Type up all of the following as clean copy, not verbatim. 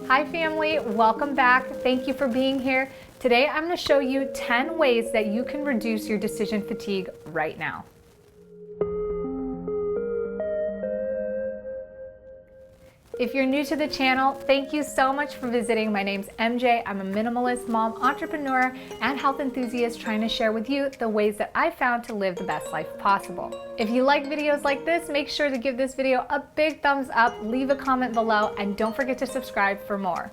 Hi family, welcome back. Thank you for being here. Today I'm going to show you 10 ways that you can reduce your decision fatigue right now. If you're new to the channel, thank you so much for visiting. My name's MJ. I'm a minimalist mom, entrepreneur, and health enthusiast trying to share with you the ways that I found to live the best life possible. If you like videos like this, make sure to give this video a big thumbs up, leave a comment below, and don't forget to subscribe for more.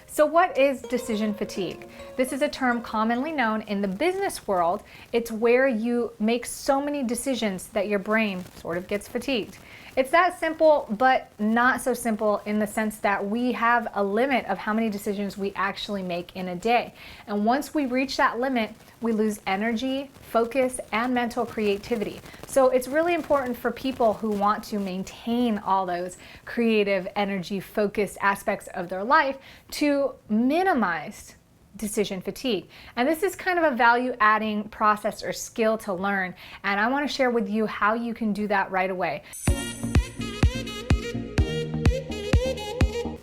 So what is decision fatigue? This is a term commonly known in the business world. It's where you make so many decisions that your brain sort of gets fatigued. It's that simple, but not so simple in the sense that we have a limit of how many decisions we actually make in a day. And once we reach that limit, we lose energy, focus, and mental creativity. So it's really important for people who want to maintain all those creative, energy, focused aspects of their life to minimize decision fatigue. And this is kind of a value-adding process or skill to learn. And I want to share with you how you can do that right away.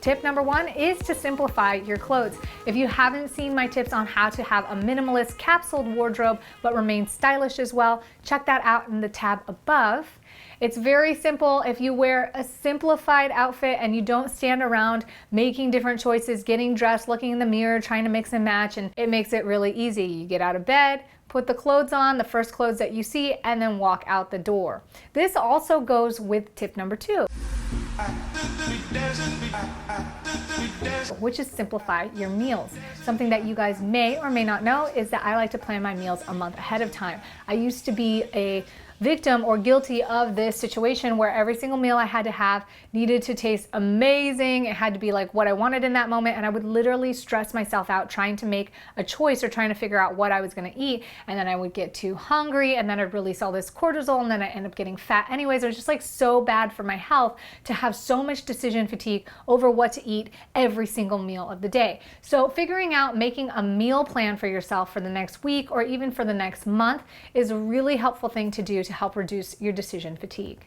Tip number one is to simplify your clothes. If you haven't seen my tips on how to have a minimalist capsuled wardrobe but remain stylish as well, check that out in the tab above. It's very simple. If you wear a simplified outfit and you don't stand around making different choices, getting dressed, looking in the mirror, trying to mix and match, and it makes it really easy. You get out of bed, put the clothes on, the first clothes that you see, and then walk out the door. This also goes with tip number two, which is simplify your meals. Something that you guys may or may not know is that I like to plan my meals a month ahead of time. I used to be a victim or guilty of this situation where every single meal I had to have needed to taste amazing. It had to be like what I wanted in that moment, and I would literally stress myself out trying to make a choice or trying to figure out what I was going to eat, and then I would get too hungry, and then I'd release all this cortisol, and then I end up getting fat anyways. It was just like so bad for my health to have so much decision fatigue over what to eat every single meal of the day. So figuring out making a meal plan for yourself for the next week or even for the next month is a really helpful thing to do to help reduce your decision fatigue.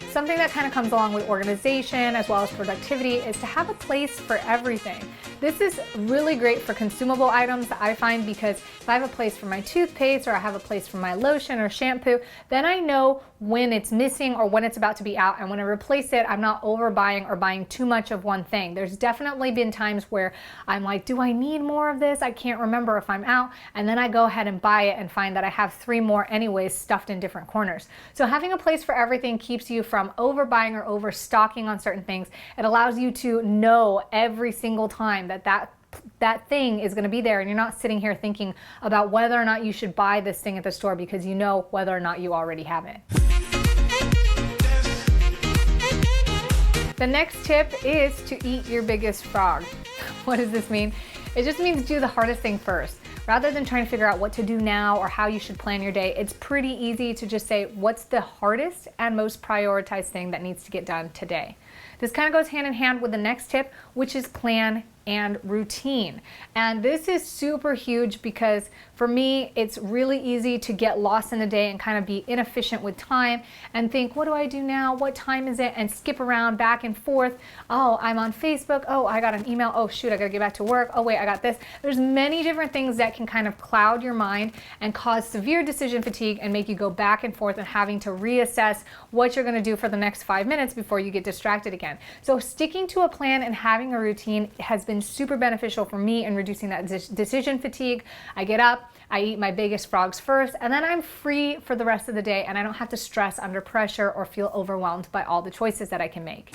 Something that kind of comes along with organization as well as productivity is to have a place for everything. This is really great for consumable items, I find, because if I have a place for my toothpaste or I have a place for my lotion or shampoo, then I know when it's missing or when it's about to be out, and when I replace it, I'm not overbuying or buying too much of one thing. There's definitely been times where I'm like, do I need more of this? I can't remember if I'm out, and then I go ahead and buy it and find that I have 3 more anyways stuffed in different corners. So having a place for everything keeps you from overbuying or overstocking on certain things. It allows you to know every single time that thing is going to be there, and you're not sitting here thinking about whether or not you should buy this thing at the store because you know whether or not you already have it. The next tip is to eat your biggest frog. What does this mean? It just means do the hardest thing first. Rather than trying to figure out what to do now or how you should plan your day, it's pretty easy to just say, what's the hardest and most prioritized thing that needs to get done today? This kind of goes hand in hand with the next tip, which is plan and routine. And this is super huge because for me, it's really easy to get lost in the day and kind of be inefficient with time and think, what do I do now? What time is it? And skip around back and forth. Oh, I'm on Facebook. Oh, I got an email. Oh shoot, I gotta get back to work. Oh wait, I got this. There's many different things that can kind of cloud your mind and cause severe decision fatigue and make you go back and forth and having to reassess what you're gonna do for the next 5 minutes before you get distracted again. So sticking to a plan and having a routine has been super beneficial for me in reducing that decision fatigue. I get up, I eat my biggest frogs first, and then I'm free for the rest of the day, and I don't have to stress under pressure or feel overwhelmed by all the choices that I can make.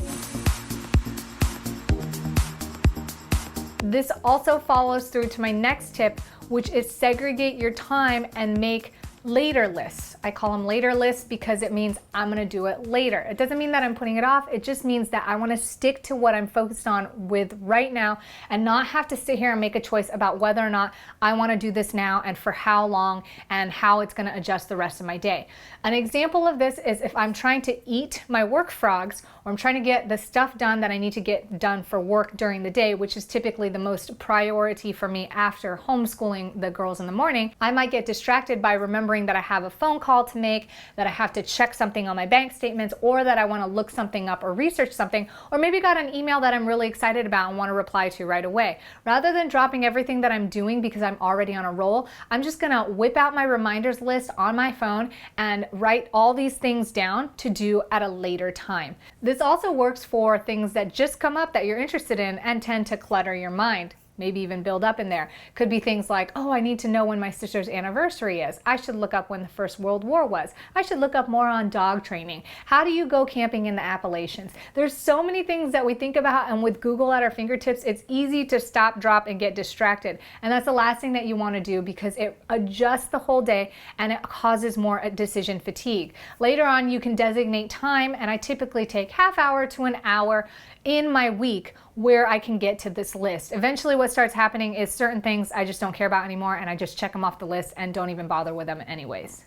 This also follows through to my next tip, which is segregate your time and make later lists. I call them later lists because it means I'm gonna do it later. It doesn't mean that I'm putting it off. It just means that I wanna stick to what I'm focused on with right now and not have to sit here and make a choice about whether or not I wanna do this now and for how long and how it's gonna adjust the rest of my day. An example of this is if I'm trying to eat my work frogs, or I'm trying to get the stuff done that I need to get done for work during the day, which is typically the most priority for me after homeschooling the girls in the morning, I might get distracted by remembering that I have a phone call call to make, that I have to check something on my bank statements, or that I want to look something up or research something, or maybe got an email that I'm really excited about and want to reply to right away. Rather than dropping everything that I'm doing because I'm already on a roll, I'm just going to whip out my reminders list on my phone and write all these things down to do at a later time. This also works for things that just come up that you're interested in and tend to clutter your mind. Maybe even build up in there. Could be things like, oh, I need to know when my sister's anniversary is. I should look up when the First World War was. I should look up more on dog training. How do you go camping in the Appalachians? There's so many things that we think about, and with Google at our fingertips, it's easy to stop, drop, and get distracted. And that's the last thing that you want to do, because it adjusts the whole day and it causes more decision fatigue. Later on, you can designate time, and I typically take half hour to an hour in my week where I can get to this list. Eventually what starts happening is certain things I just don't care about anymore, and I just check them off the list and don't even bother with them anyways.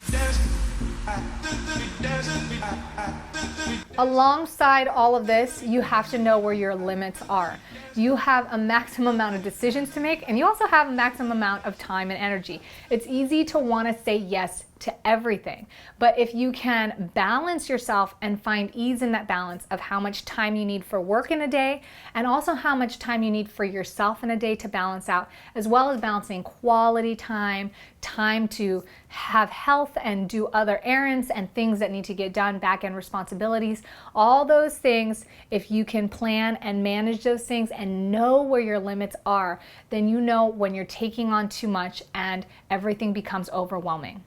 Alongside all of this, you have to know where your limits are. You have a maximum amount of decisions to make, and you also have a maximum amount of time and energy. It's easy to want to say yes to everything, but if you can balance yourself and find ease in that balance of how much time you need for work in a day, and also how much time you need for yourself in a day to balance out, as well as balancing quality time, time to have health and do other errands and things that need to get done, back-end responsibilities, all those things, if you can plan and manage those things and know where your limits are, then you know when you're taking on too much and everything becomes overwhelming.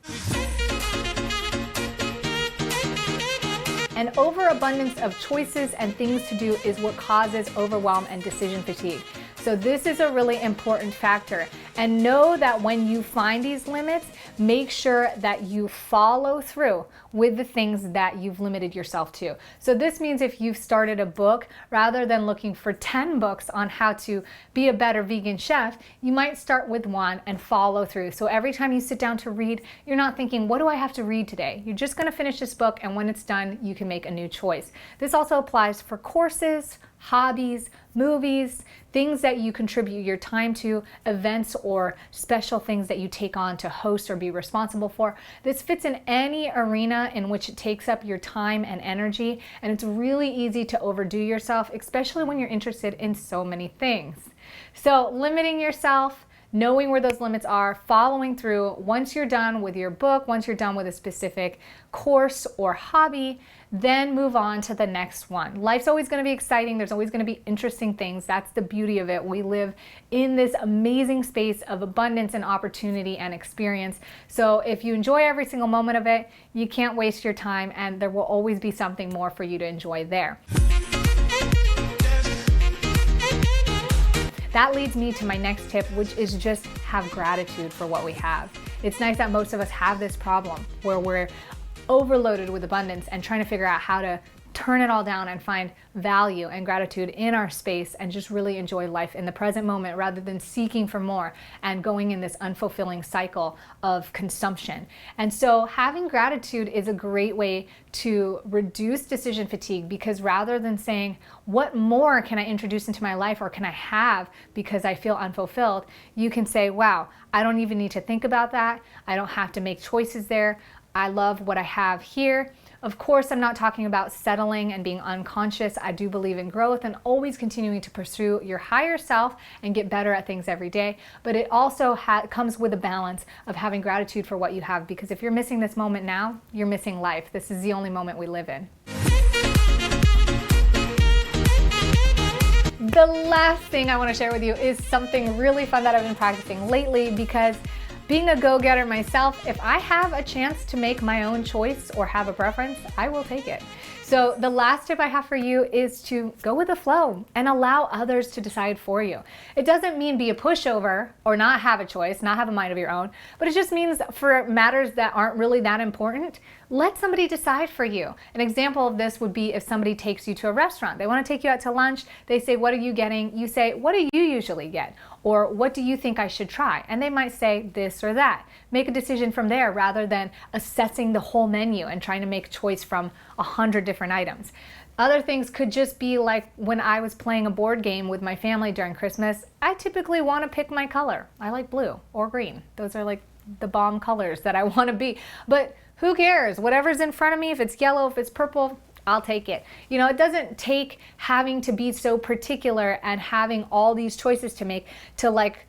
An overabundance of choices and things to do is what causes overwhelm and decision fatigue. So this is a really important factor. And know that when you find these limits, make sure that you follow through with the things that you've limited yourself to. So this means if you've started a book, rather than looking for 10 books on how to be a better vegan chef, you might start with one and follow through. So every time you sit down to read, you're not thinking, what do I have to read today? You're just going to finish this book, and when it's done, you can make a new choice. This also applies for courses, hobbies, movies, things that you contribute your time to, events or special things that you take on to host or be responsible for. This fits in any arena in which it takes up your time and energy, and it's really easy to overdo yourself, especially when you're interested in so many things. So limiting yourself, knowing where those limits are, following through. Once you're done with your book, once you're done with a specific course or hobby, then move on to the next one. Life's always going to be exciting. There's always going to be interesting things. That's the beauty of it. We live in this amazing space of abundance and opportunity and experience. So if you enjoy every single moment of it, you can't waste your time, and there will always be something more for you to enjoy there. That leads me to my next tip, which is just have gratitude for what we have. It's nice that most of us have this problem where we're overloaded with abundance and trying to figure out how to turn it all down and find value and gratitude in our space and just really enjoy life in the present moment, rather than seeking for more and going in this unfulfilling cycle of consumption. And so having gratitude is a great way to reduce decision fatigue, because rather than saying, what more can I introduce into my life or can I have because I feel unfulfilled, you can say, wow, I don't even need to think about that. I don't have to make choices there. I love what I have here. Of course, I'm not talking about settling and being unconscious. I do believe in growth and always continuing to pursue your higher self and get better at things every day. But it also comes with a balance of having gratitude for what you have, because if you're missing this moment now, you're missing life. This is the only moment we live in. The last thing I want to share with you is something really fun that I've been practicing lately, because being a go-getter myself, if I have a chance to make my own choice or have a preference, I will take it. So the last tip I have for you is to go with the flow and allow others to decide for you. It doesn't mean be a pushover or not have a choice, not have a mind of your own, but it just means for matters that aren't really that important, let somebody decide for you. An example of this would be if somebody takes you to a restaurant. They want to take you out to lunch. They say, what are you getting? You say, what do you usually get? Or what do you think I should try? And they might say this or that. Make a decision from there rather than assessing the whole menu and trying to make a choice from 100 different items. Other things could just be like when I was playing a board game with my family during Christmas, I typically want to pick my color. I like blue or green. Those are like the bomb colors that I want to be. But who cares? Whatever's in front of me, if it's yellow, if it's purple, I'll take it. You know, it doesn't take having to be so particular and having all these choices to make to like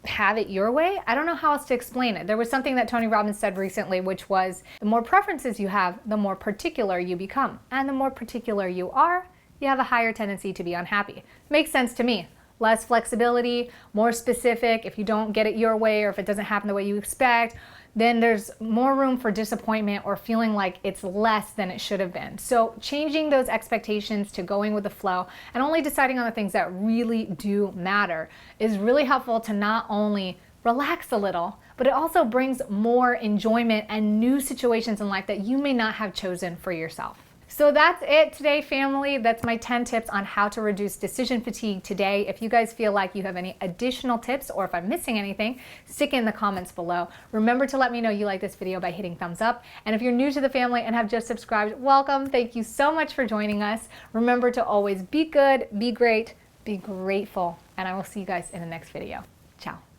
have it your way. I don't know how else to explain it. There was something that Tony Robbins said recently, which was the more preferences you have, the more particular you become. And the more particular you are, you have a higher tendency to be unhappy. Makes sense to me. Less flexibility, more specific. If you don't get it your way or if it doesn't happen the way you expect, then there's more room for disappointment or feeling like it's less than it should have been. So changing those expectations to going with the flow and only deciding on the things that really do matter is really helpful to not only relax a little, but it also brings more enjoyment and new situations in life that you may not have chosen for yourself. So that's it today, family. That's my 10 tips on how to reduce decision fatigue today. If you guys feel like you have any additional tips or if I'm missing anything, stick in the comments below. Remember to let me know you like this video by hitting thumbs up. And if you're new to the family and have just subscribed, welcome. Thank you so much for joining us. Remember to always be good, be great, be grateful, and I will see you guys in the next video. Ciao.